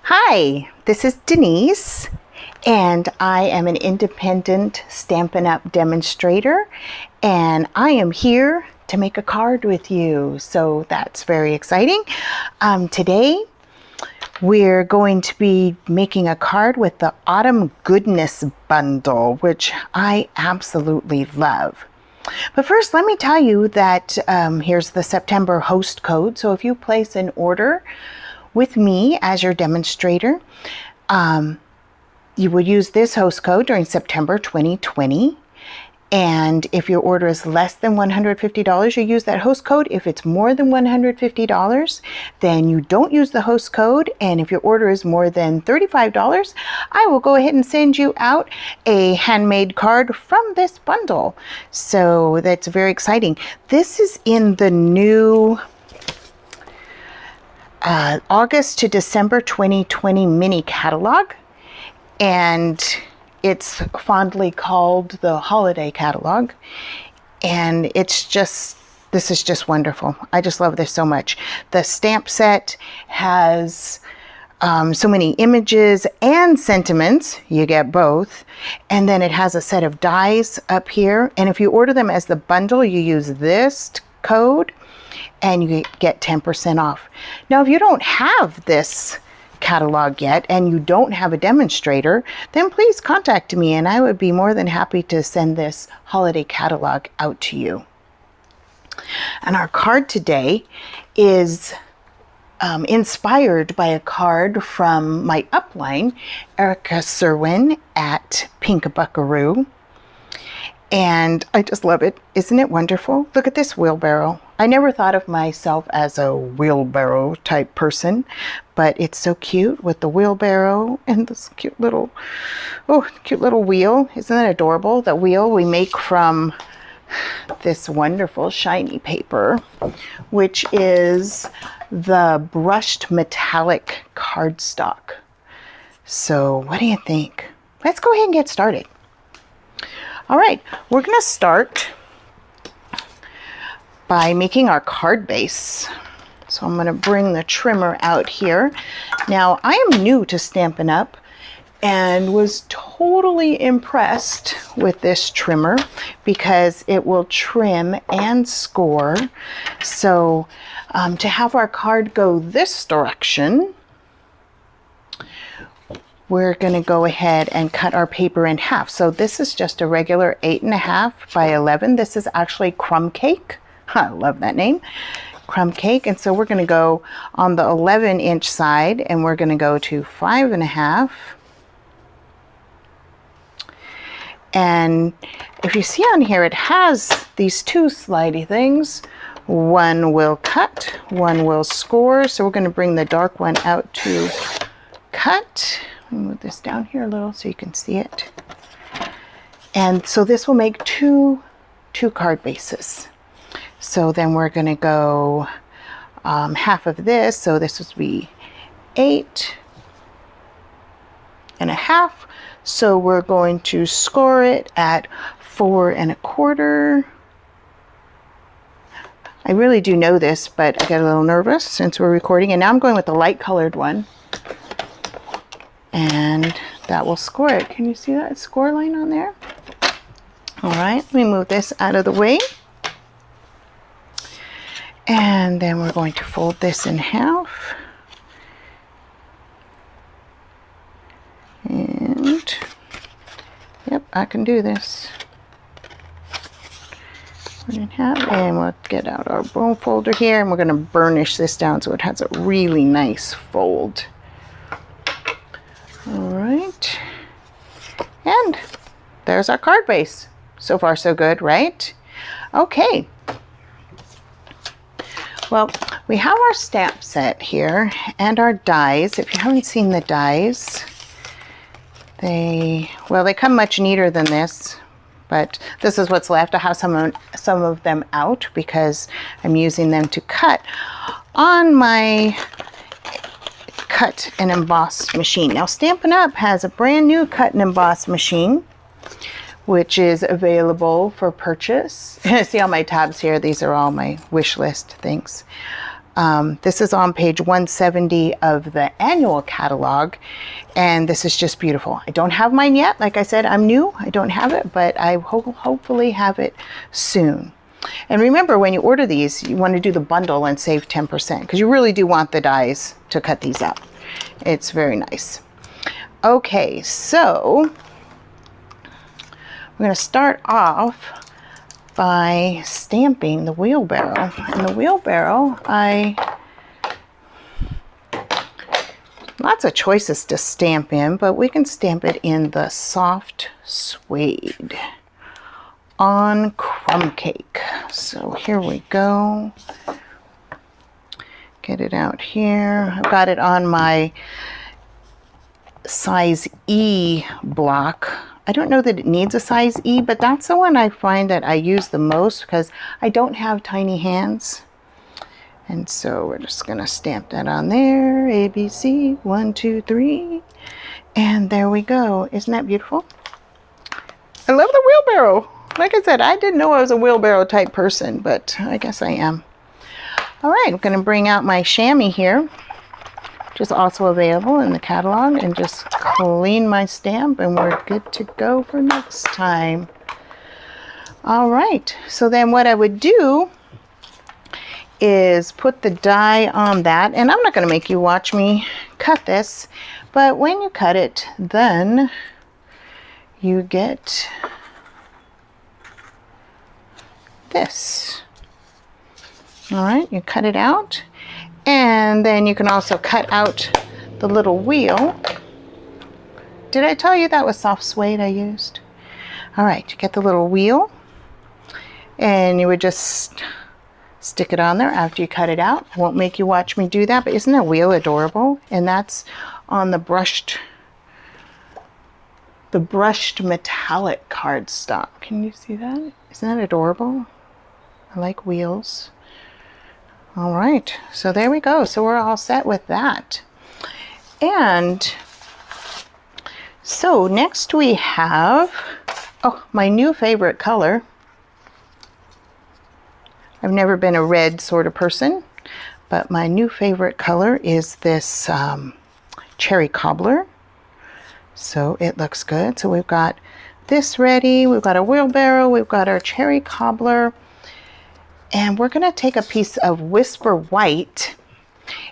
Hi, this is Denise, and I am an independent Stampin' Up demonstrator, and I am here to make a card with you, so that's very exciting. Today, we're going to be making a card with the Autumn Goodness Bundle, which I absolutely love. But first, let me tell you that here's the September host code, so if you place an order with me as your demonstrator, you would use this host code during September 2020. And if your order is less than $150, you use that host code. If it's more than $150, then you don't use the host code. And if your order is more than $35, I will go ahead and send you out a handmade card from this bundle. So that's very exciting. This is in the new August to December 2020 mini catalog, and it's fondly called the holiday catalog, and this is just wonderful. I just love this so much. The stamp set has so many images and sentiments. You get both, and then it has a set of dies up here, and if you order them as the bundle, you use this code and you get 10% off. Now, if you don't have this catalog yet and you don't have a demonstrator, then please contact me and I would be more than happy to send this holiday catalog out to you. And our card today is inspired by a card from my upline, Erica Serwin at Pink Buckaroo. And I just love it. Isn't it wonderful? Look at this wheelbarrow. I never thought of myself as a wheelbarrow type person, but it's so cute with the wheelbarrow and this cute little wheel. Isn't that adorable? The wheel we make from this wonderful shiny paper, which is the brushed metallic cardstock. So what do you think? Let's go ahead and get started. All right, we're going to start by making our card base. So I'm going to bring the trimmer out here. Now, I am new to Stampin' Up and was totally impressed with this trimmer because it will trim and score. So to have our card go this direction, we're going to go ahead and cut our paper in half. So this is just a regular 8.5 by 11. This is actually Crumbcake. I love that name, Crumbcake. And so we're going to go on the 11-inch side and we're going to go to 5.5. And if you see on here, it has these two slidey things. One will cut, one will score. So we're going to bring the dark one out to cut. Let me move this down here a little so you can see it. And so this will make two card bases. So then we're going to go half of this. So this would be 8.5. So we're going to score it at 4.25. I really do know this, but I got a little nervous since we're recording. And now I'm going with the light colored one. And that will score it. Can you see that score line on there? All right, let me move this out of the way. And then we're going to fold this in half. And, yep, I can do this. Fold it in half, and we'll get out our bone folder here, and we're going to burnish this down so it has a really nice fold. All right, and there's our card base. So far, so good, right? Okay. Well, we have our stamp set here and our dies. If you haven't seen the dies, they come much neater than this, but this is what's left. I have some of them out because I'm using them to cut on my cut and emboss machine. Now, Stampin' Up has a brand new cut and emboss machine, which is available for purchase. See all my tabs here? These are all my wish list things. This is on page 170 of the annual catalog, and this is just beautiful. I don't have mine yet. Like I said, I'm new. I don't have it, but I hopefully have it soon. And remember, when you order these, you want to do the bundle and save 10% because you really do want the dies to cut these out. It's very nice. Okay, so we're going to start off by stamping the wheelbarrow. And the wheelbarrow, lots of choices to stamp in, but we can stamp it in the soft suede on Crumbcake. So here we go. Get it out here. I've got it on my size E block. I don't know that it needs a size E, but that's the one I find that I use the most because I don't have tiny hands. And so we're just going to stamp that on there. A, B, C, 1, 2, 3. And there we go. Isn't that beautiful? I love the wheelbarrow. Like I said, I didn't know I was a wheelbarrow type person, but I guess I am. All right, I'm going to bring out my chamois here, which is also available in the catalog, and just clean my stamp, and we're good to go for next time. All right, so then what I would do is put the die on that, and I'm not going to make you watch me cut this, but when you cut it, then you get this. All right, you cut it out, and then you can also cut out the little wheel. Did I tell you that was soft suede I used? All right, you get the little wheel, and you would just stick it on there after you cut it out. I won't make you watch me do that, but isn't that wheel adorable? And that's on the brushed metallic cardstock. Can you see that? Isn't that adorable? I like wheels. All right, so there we go. So we're all set with that. And so next we have, my new favorite color. I've never been a red sort of person, but my new favorite color is this cherry cobbler. So it looks good. So we've got this ready. We've got a wheelbarrow. We've got our cherry cobbler. And we're going to take a piece of Whisper White,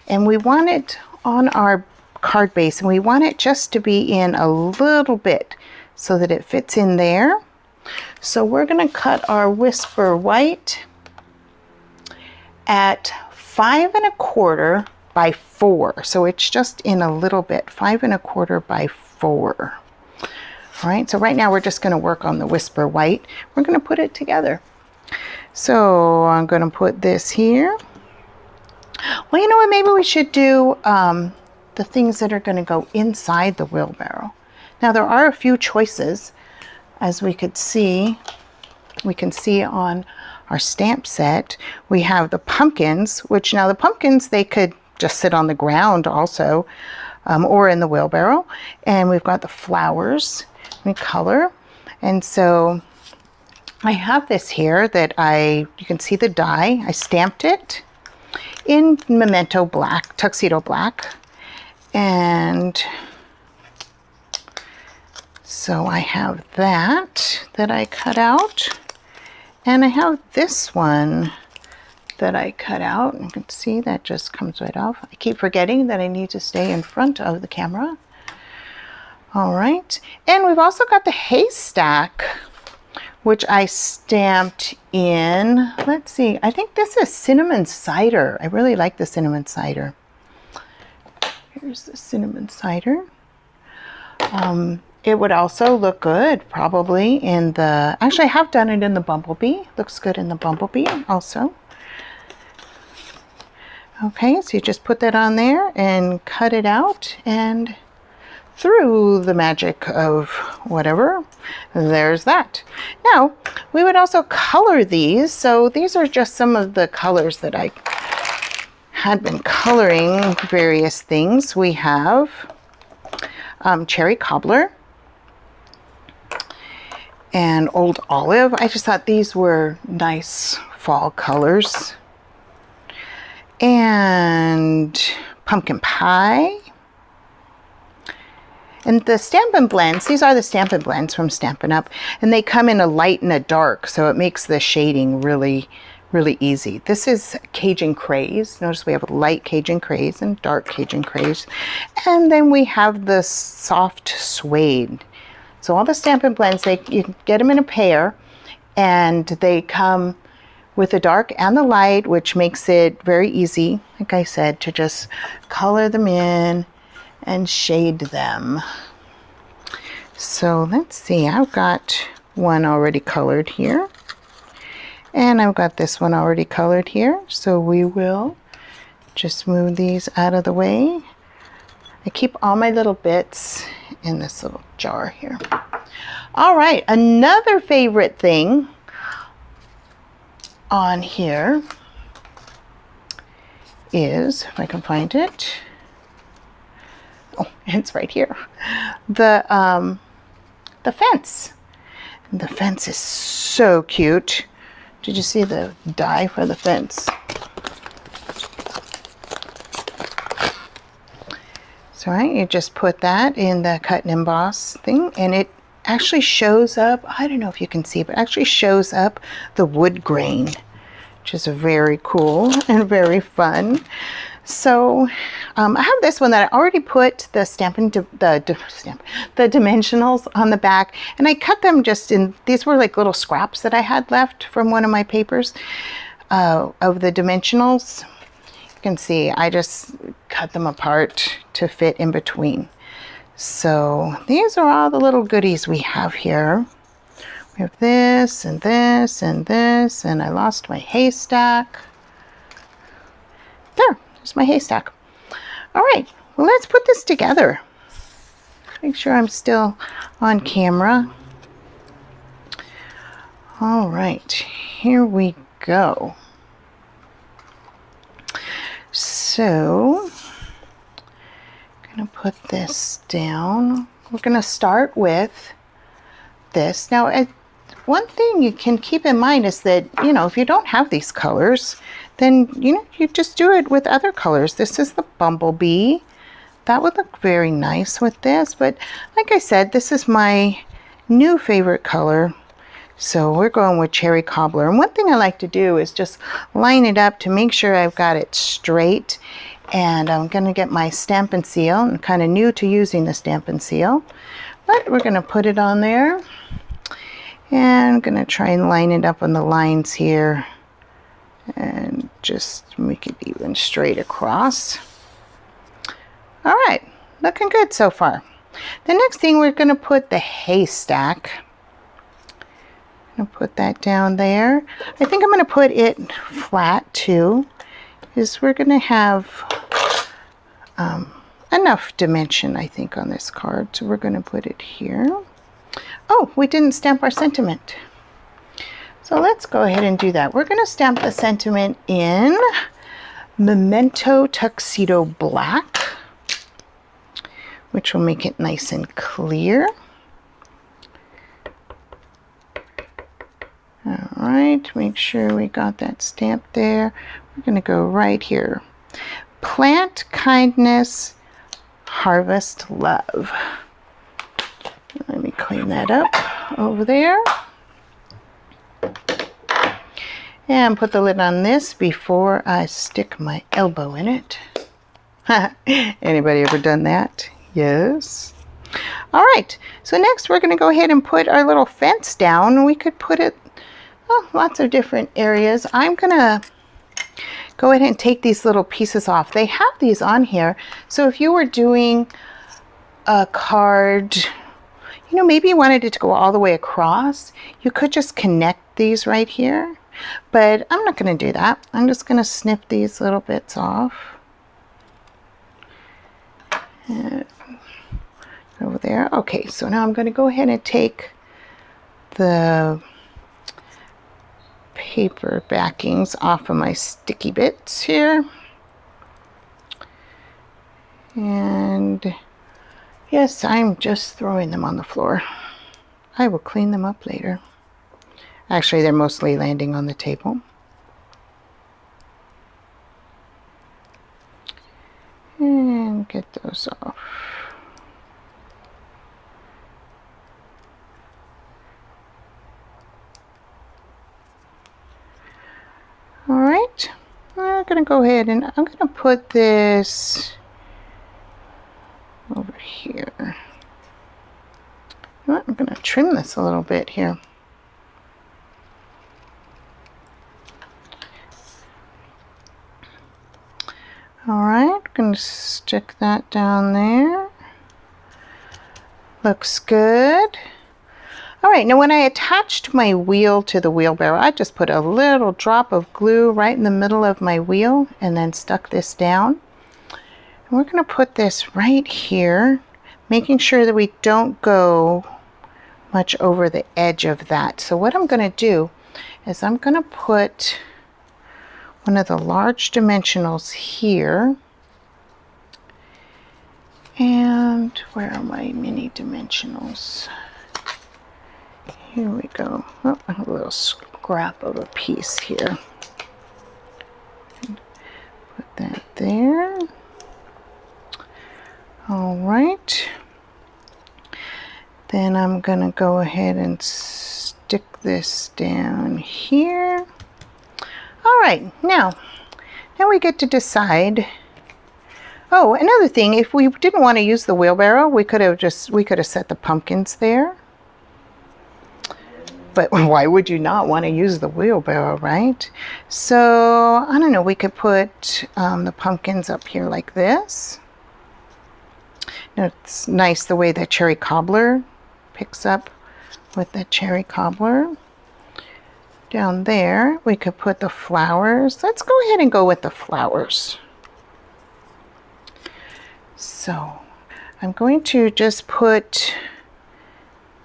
and we want it on our card base, and we want it just to be in a little bit so that it fits in there. So we're going to cut our Whisper White at 5 1/4 by 4. So it's just in a little bit, 5 1/4 by 4. All right, so right now we're just going to work on the Whisper White. We're going to put it together. So I'm going to put this here. Well, you know what? Maybe we should do the things that are going to go inside the wheelbarrow. Now, there are a few choices, as we could see. We can see on our stamp set. We have the pumpkins, which now the pumpkins, they could just sit on the ground also, or in the wheelbarrow. And we've got the flowers in color. And so I have this here that you can see the die. I stamped it in Memento Black, Tuxedo Black. And so I have that I cut out. And I have this one that I cut out. You can see that just comes right off. I keep forgetting that I need to stay in front of the camera. All right. And we've also got the haystack, which I stamped in, let's see, I think this is cinnamon cider. I really like the cinnamon cider. Here's the cinnamon cider. It would also look good probably in the, actually I have done it in the bumblebee. Looks good in the bumblebee also. Okay, so you just put that on there and cut it out, and through the magic of whatever, there's that. Now, we would also color these. So these are just some of the colors that I had been coloring various things. We have cherry cobbler and old olive. I just thought these were nice fall colors. and pumpkin pie. And the Stampin' Blends, these are the Stampin' Blends from Stampin' Up, and they come in a light and a dark, so it makes the shading really, really easy. This is Cajun Craze. Notice we have a light Cajun Craze and dark Cajun Craze. And then we have the soft suede. So all the Stampin' Blends, you can get them in a pair, and they come with the dark and the light, which makes it very easy, like I said, to just color them in and shade them. So let's see, I've got one already colored here, and I've got this one already colored here. So we will just move these out of the way. I keep all my little bits in this little jar here. All right, another favorite thing on here is, if I can find it, oh, it's right here. The fence. The fence is so cute. Did you see the die for the fence? So right, you just put that in the cut and emboss thing, and it actually shows up. I don't know if you can see, but it actually shows up the wood grain, which is very cool and very fun. So I have this one that I already put the the dimensionals on the back, and I cut them just in, these were like little scraps that I had left from one of my papers of the dimensionals. You can see I just cut them apart to fit in between. So these are all the little goodies we have here. We have this and this and this, and I lost my haystack. There. There's my haystack. All right, well, let's put this together. Make sure I'm still on camera. All right, here we go. So, I'm gonna put this down. We're gonna start with this. Now, one thing you can keep in mind is that, you know, if you don't have these colors, then, you know, you just do it with other colors. This is the bumblebee. That would look very nice with this, but like I said, this is my new favorite color. So we're going with cherry cobbler. And one thing I like to do is just line it up to make sure I've got it straight. And I'm gonna get my Stampin' Seal. I'm kind of new to using the Stampin' Seal, but we're gonna put it on there. And I'm gonna try and line it up on the lines here and just make it even straight across. All right, looking good so far. The next thing, we're going to put the haystack. I'm going to put that down there. I think I'm going to put it flat too, because we're going to have enough dimension, I think, on this card. So we're going to put it here. Oh, we didn't stamp our sentiment. So let's go ahead and do that. We're going to stamp the sentiment in Memento Tuxedo Black, which will make it nice and clear. All right, make sure we got that stamp there. We're going to go right here. Plant kindness, harvest love. Let me clean that up over there. And put the lid on this before I stick my elbow in it. Anybody ever done that? Yes. All right, so next we're going to go ahead and put our little fence down. We could put it, oh, lots of different areas. I'm going to go ahead and take these little pieces off. They have these on here. So if you were doing a card, you know, maybe you wanted it to go all the way across, you could just connect these right here. But I'm not going to do that. I'm just going to snip these little bits off. And over there. Okay, so now I'm going to go ahead and take the paper backings off of my sticky bits here. And yes, I'm just throwing them on the floor. I will clean them up later. Actually, they're mostly landing on the table. get those off. All right, we're going to go ahead and I'm going to put this over here. I'm going to trim this a little bit here. All right, I'm going to stick that down there. Looks good. All right, now when I attached my wheel to the wheelbarrow, I just put a little drop of glue right in the middle of my wheel and then stuck this down. And we're going to put this right here, making sure that we don't go much over the edge of that. So what I'm going to do is I'm going to put one of the large dimensionals here. And where are my mini dimensionals? Here we go. Oh, I have a little scrap of a piece here. Put that there. All right. Then I'm going to go ahead and stick this down here. All right, now we get to decide. Oh, another thing, if we didn't want to use the wheelbarrow, we could have set the pumpkins there. But why would you not want to use the wheelbarrow, right? So, I don't know, we could put the pumpkins up here like this. Now, it's nice the way the cherry cobbler picks up with the cherry cobbler. Down there, we could put the flowers. Let's go ahead and go with the flowers. So, I'm going to just put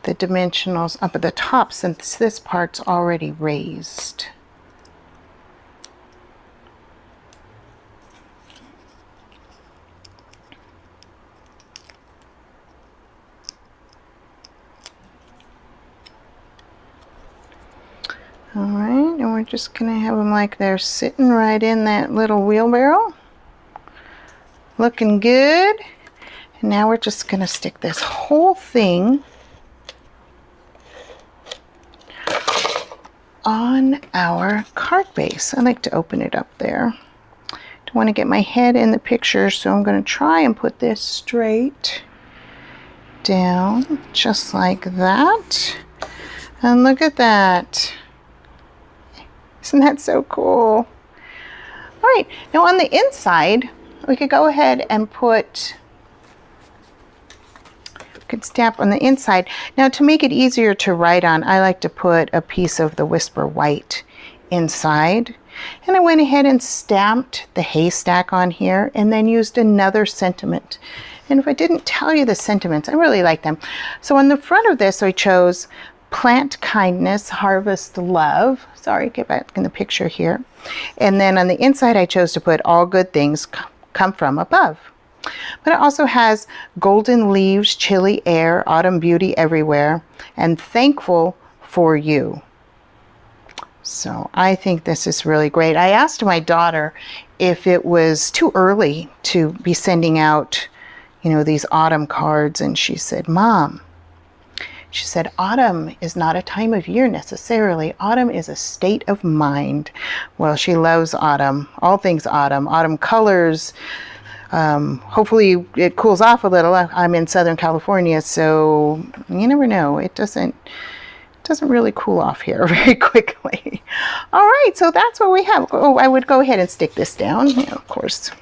the dimensionals up at the top since this part's already raised. All right, and we're just gonna have them like they're sitting right in that little wheelbarrow. Looking good. And now we're just gonna stick this whole thing on our card base. I like to open it up there. Don't want to get my head in the picture, so I'm going to try and put this straight down just like that. And look at that. Isn't that so cool? All right, now on the inside, we could go ahead and put, could stamp on the inside. Now to make it easier to write on, I like to put a piece of the Whisper White inside. And I went ahead and stamped the haystack on here and then used another sentiment. And if I didn't tell you the sentiments, I really like them. So on the front of this, I chose plant kindness, harvest love. Sorry, get back in the picture here. And then on the inside, I chose to put all good things come from above. But it also has golden leaves, chilly air, autumn beauty everywhere, and thankful for you. So I think this is really great. I asked my daughter if it was too early to be sending out, these autumn cards, and she said, Mom, she said, autumn is not a time of year necessarily. Autumn is a state of mind. Well, she loves autumn, all things autumn, autumn colors. Hopefully it cools off a little. I'm in Southern California, so you never know. It doesn't really cool off here very quickly. All right, so that's what we have. Oh, I would go ahead and stick this down, of course.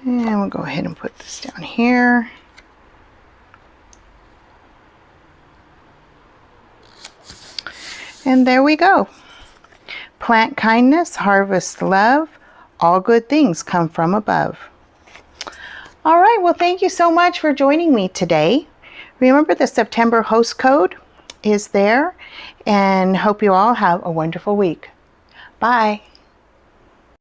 And we'll go ahead and put this down here. And there we go. Plant kindness, harvest love, all good things come from above. All right, well, thank you so much for joining me today. Remember, the September host code is there, and hope you all have a wonderful week. Bye.